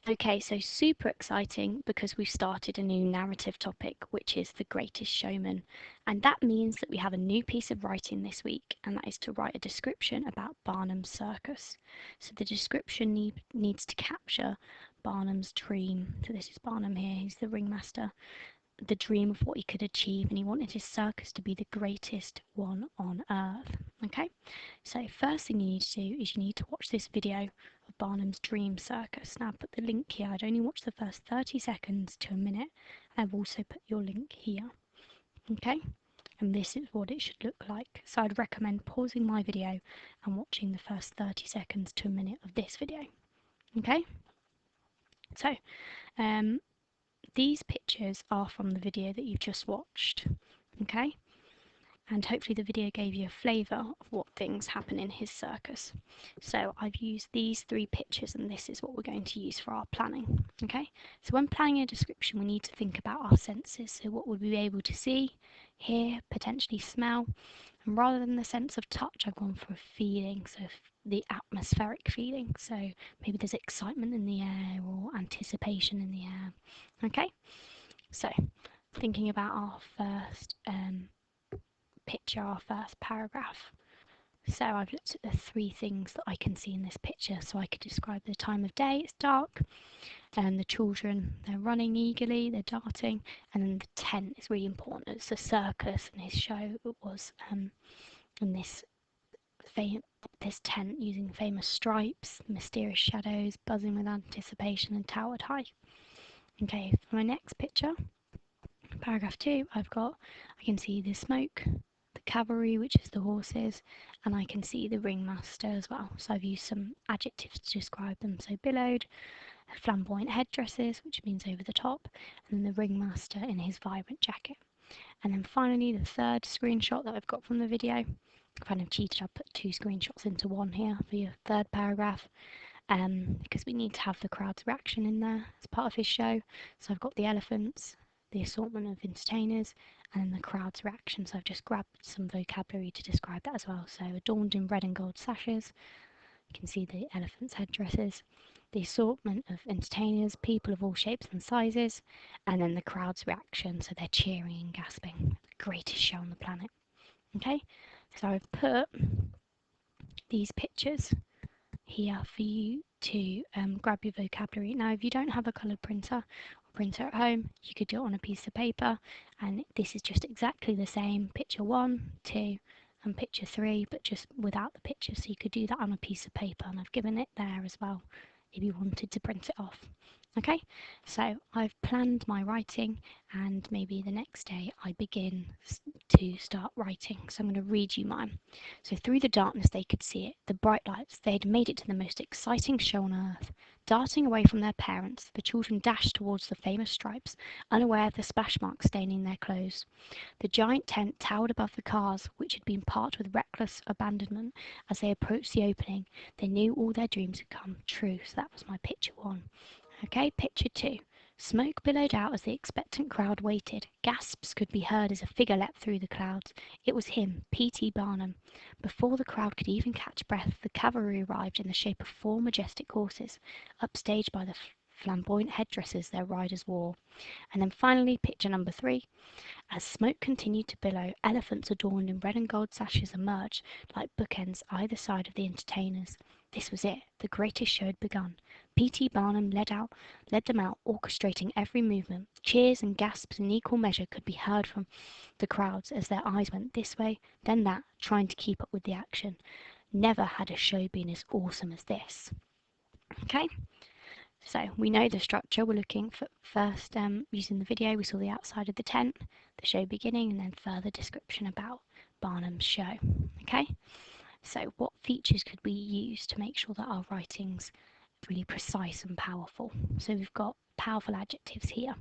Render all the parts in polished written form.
Okay, so super exciting because we've started a new narrative topic, which is The Greatest Showman. And that means that we have a new piece of writing this week, and that is to write a description about Barnum's circus. So the description needs to capture Barnum's dream. So this is Barnum here, he's the ringmaster. The dream of what he could achieve, and he wanted his circus to be the greatest one on earth. Okay, so first thing you need to do is you need to watch this video of Barnum's dream circus. Now I've put the link here. I'd only watch the first 30 seconds to a minute. I've also put your link here. Okay, and this is what it should look like. So I'd recommend pausing my video and watching the first 30 seconds to a minute of this video. Okay, so these pictures are from the video that you've just watched. Okay, and hopefully the video gave you a flavour of what things happen in his circus. So I've used these 3 pictures, and this is what we're going to use for our planning. Okay, so when planning a description we need to think about our senses. So what would we be able to see, hear, potentially smell, and rather than the sense of touch I've gone for a feeling, so the atmospheric feeling. So maybe there's excitement in the air or anticipation in the air. Okay, so thinking about our first picture, our first paragraph. So I've looked at the 3 things that I can see in this picture. So I could describe the time of day, it's dark, and the children, they're running eagerly, they're darting, and then the tent is really important. It's the circus and his show. It was in this tent using famous stripes, mysterious shadows, buzzing with anticipation and towered high. Okay, for my next picture, paragraph 2, I can see the smoke, the cavalry, which is the horses, and I can see the ringmaster as well. So I've used some adjectives to describe them. So billowed, flamboyant headdresses, which means over the top, and then the ringmaster in his vibrant jacket. And then finally, the third screenshot that I've got from the video. I kind of cheated, I put 2 screenshots into one here for your third paragraph. Because we need to have the crowd's reaction in there as part of his show. So I've got the elephants, the assortment of entertainers, and then the crowd's reaction. So I've just grabbed some vocabulary to describe that as well. So adorned in red and gold sashes, you can see the elephants' headdresses, the assortment of entertainers, people of all shapes and sizes, and then the crowd's reaction. So they're cheering and gasping. The greatest show on the planet. Okay, so I've put these pictures here for you to grab your vocabulary. Now if you don't have a coloured printer or printer at home, you could do it on a piece of paper, and this is just exactly the same, picture 1, 2 and picture 3, but just without the picture. So you could do that on a piece of paper, and I've given it there as well if you wanted to print it off. Okay, so I've planned my writing, and maybe the next day I begin to start writing. So I'm going to read you mine. So through the darkness they could see it, the bright lights. They had made it to the most exciting show on earth. Darting away from their parents, the children dashed towards the famous stripes, unaware of the splash marks staining their clothes. The giant tent towered above the cars, which had been parked with reckless abandonment. As they approached the opening, they knew all their dreams had come true. So that was my picture 1. Okay, picture 2. Smoke billowed out as the expectant crowd waited. Gasps could be heard as a figure leapt through the clouds. It was him, P.T. Barnum. Before the crowd could even catch breath, the cavalry arrived in the shape of 4 majestic horses, upstaged by the flamboyant headdresses their riders wore. And then finally, picture number 3. As smoke continued to billow, elephants adorned in red and gold sashes emerged like bookends either side of the entertainers. This was it. The greatest show had begun. P.T. Barnum led them out, orchestrating every movement. Cheers and gasps in equal measure could be heard from the crowds as their eyes went this way, then that, trying to keep up with the action. Never had a show been as awesome as this. Okay, so we know the structure. We're looking for first, using the video, we saw the outside of the tent, the show beginning, and then further description about Barnum's show. Okay, so what features could we use to make sure that our writing's really precise and powerful? So we've got powerful adjectives here.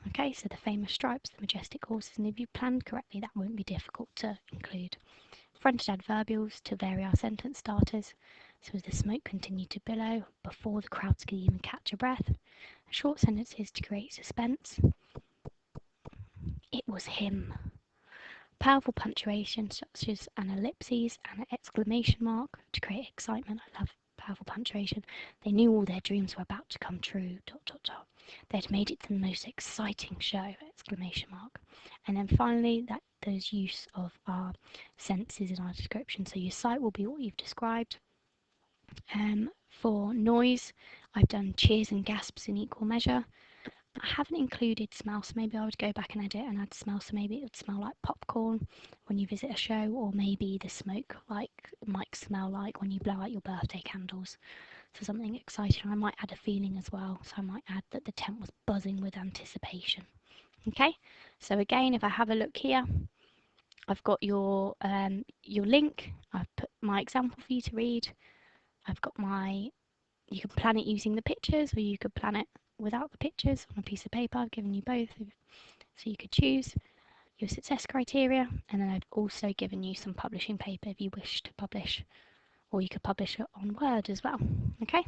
Okay, so the famous stripes, the majestic horses, and if you planned correctly, that won't be difficult to include. Fronted adverbials to vary our sentence starters. So as the smoke continued to billow, before the crowds could even catch a breath. Short sentences to create suspense. It was him. Powerful punctuation such as an ellipses and an exclamation mark to create excitement. I love powerful punctuation. They knew all their dreams were about to come true, dot dot dot. They'd made it to the most exciting show, exclamation mark. And then finally, that there's use of our senses in our description. So your sight will be what you've described. For noise, I've done cheers and gasps in equal measure. I haven't included smell, so maybe I would go back and edit and add smell, so maybe it would smell like popcorn when you visit a show, or maybe the smoke might smell like when you blow out your birthday candles. So something exciting. I might add a feeling as well, so I might add that the tent was buzzing with anticipation. Okay, so again, if I have a look here, I've got your link. I've put my example for you to read. I've got you can plan it using the pictures, or you could plan it without the pictures on a piece of paper. I've given you both, so you could choose your success criteria, and then I've also given you some publishing paper if you wish to publish, or you could publish it on Word as well. Okay,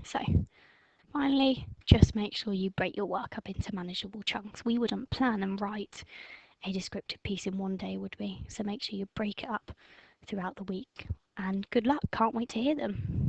so finally, just make sure you break your work up into manageable chunks. We wouldn't plan and write a descriptive piece in one day, would we? So make sure you break it up throughout the week. And good luck, can't wait to hear them.